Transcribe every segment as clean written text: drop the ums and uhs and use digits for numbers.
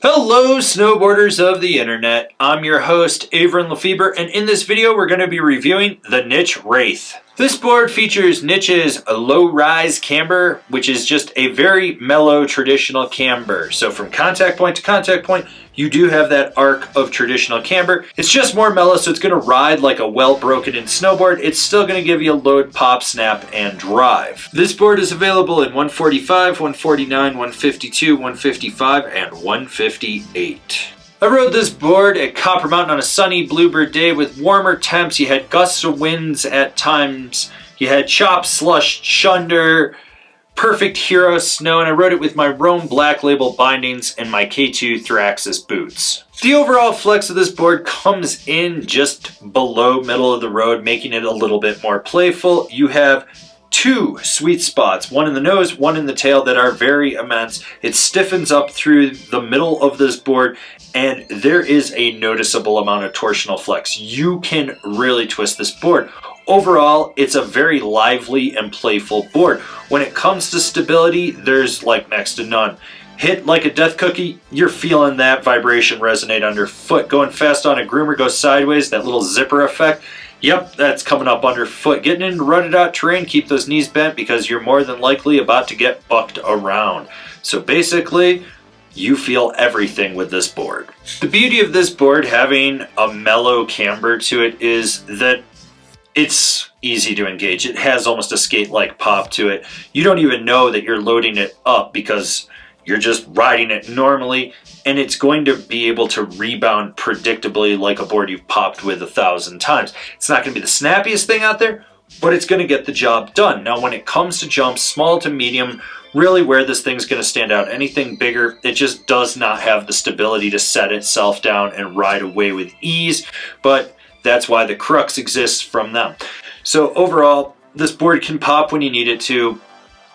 Hello snowboarders of the internet, I'm your host Avran LeFeber, and in this video we're going to be reviewing the Niche Wraith. This board features Niche's low-rise camber, which is just a very mellow traditional camber. So from contact point to contact point, you do have that arc of traditional camber. It's just more mellow, so it's going to ride like a well-broken-in snowboard. It's still going to give you a load, pop, snap, and drive. This board is available in 145, 149, 152, 155, and 158. I rode this board at Copper Mountain on a sunny bluebird day with warmer temps. You had gusts of winds at times. You had chop, slush, chunder, perfect hero snow, and I rode it with my Rome Black Label bindings and my K2 Thraxis boots. The overall flex of this board comes in just below middle of the road, making it a little bit more playful. You have two sweet spots, one in the nose, one in the tail, that are very immense. It stiffens up through the middle of this board, and there is a noticeable amount of torsional flex. You can really twist this board. Overall, it's a very lively and playful board. When it comes to stability, there's like next to none. Hit like a death cookie, you're feeling that vibration resonate underfoot. Going fast on a groomer, go sideways, that little zipper effect. Yep, that's coming up underfoot. Getting into rutted out terrain, keep those knees bent because you're more than likely about to get bucked around. So basically, you feel everything with this board. The beauty of this board having a mellow camber to it is that it's easy to engage. It has almost a skate-like pop to it. You don't even know that you're loading it up because you're just riding it normally, and it's going to be able to rebound predictably like a board you've popped with 1,000 times. It's not going to be the snappiest thing out there, but it's going to get the job done. Now, when it comes to jumps, small to medium, really where this thing's going to stand out. Anything bigger, it just does not have the stability to set itself down and ride away with ease, but that's why the crux exists from them. So overall, this board can pop when you need it to,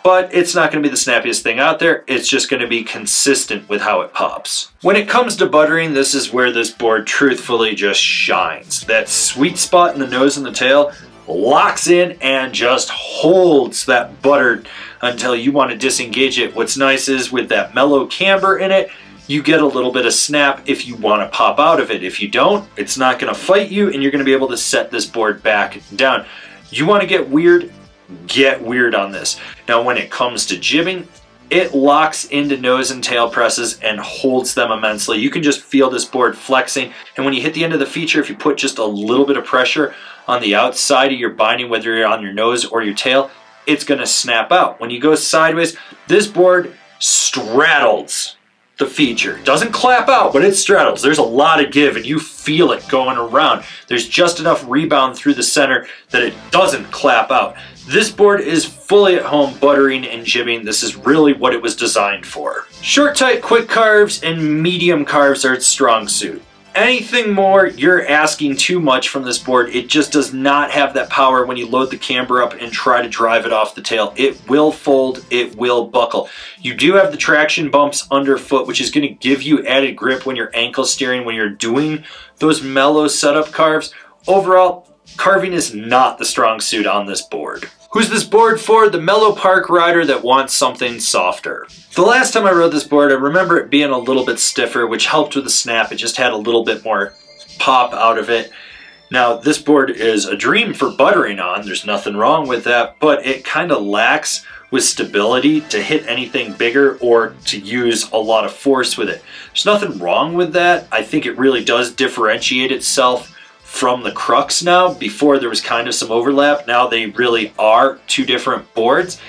but it's not going to be the snappiest thing out there. It's just going to be consistent with how it pops. When it comes to buttering, this is where this board truthfully just shines. That sweet spot in the nose and the tail locks in and just holds that butter until you want to disengage it. What's nice is with that mellow camber in it, you get a little bit of snap if you want to pop out of it. If you don't, it's not going to fight you, and you're going to be able to set this board back down. You want to get weird on this. Now, when it comes to jibbing, it locks into nose and tail presses and holds them immensely. You can just feel this board flexing, and when you hit the end of the feature, if you put just a little bit of pressure on the outside of your binding, whether you're on your nose or your tail, it's going to snap out. When you go sideways, this board straddles the feature. Doesn't clap out, but it straddles. There's a lot of give, and you feel it going around. There's just enough rebound through the center that it doesn't clap out. This board is fully at home buttering and jibbing. This is really what it was designed for. Short, tight, quick carves and medium carves are its strong suit. Anything more, you're asking too much from this board. It just does not have that power when you load the camber up and try to drive it off the tail. It will fold, it will buckle. You do have the traction bumps underfoot, which is going to give you added grip when you're ankle steering, when you're doing those mellow setup carves. Overall, carving is not the strong suit on this board. Who's this board for? The mellow park rider that wants something softer. The last time I rode this board, I remember it being a little bit stiffer, which helped with the snap. It just had a little bit more pop out of it. Now, this board is a dream for buttering on. There's nothing wrong with that, but it kind of lacks with stability to hit anything bigger or to use a lot of force with it. There's nothing wrong with that. I think it really does differentiate itself from the crux now. Before there was kind of some overlap. Now they really are two different boards.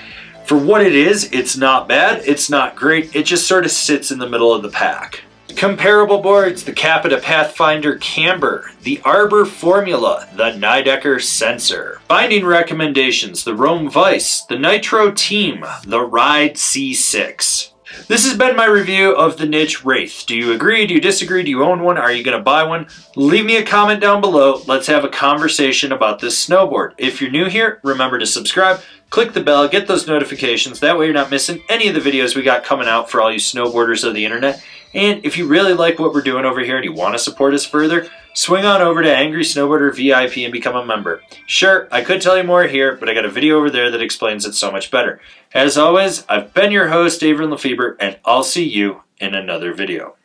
For what it is, it's not bad. It's not great. It just sort of sits in the middle of the pack. Comparable boards: the Capita Pathfinder Camber, the Arbor Formula, the Nidecker Sensor. Binding recommendations: the Rome Vice, the Nitro Team, the Ride C6. This has been my review of the Niche Wraith. Do you agree? Do you disagree? Do you own one? Are you going to buy one? Leave me a comment down below. Let's have a conversation about this snowboard. If you're new here, remember to subscribe, click the bell, get those notifications. That way you're not missing any of the videos we got coming out for all you snowboarders of the internet. And if you really like what we're doing over here and you want to support us further, swing on over to Angry Snowboarder VIP and become a member. Sure, I could tell you more here, but I got a video over there that explains it so much better. As always, I've been your host, Avran LeFeber, and I'll see you in another video.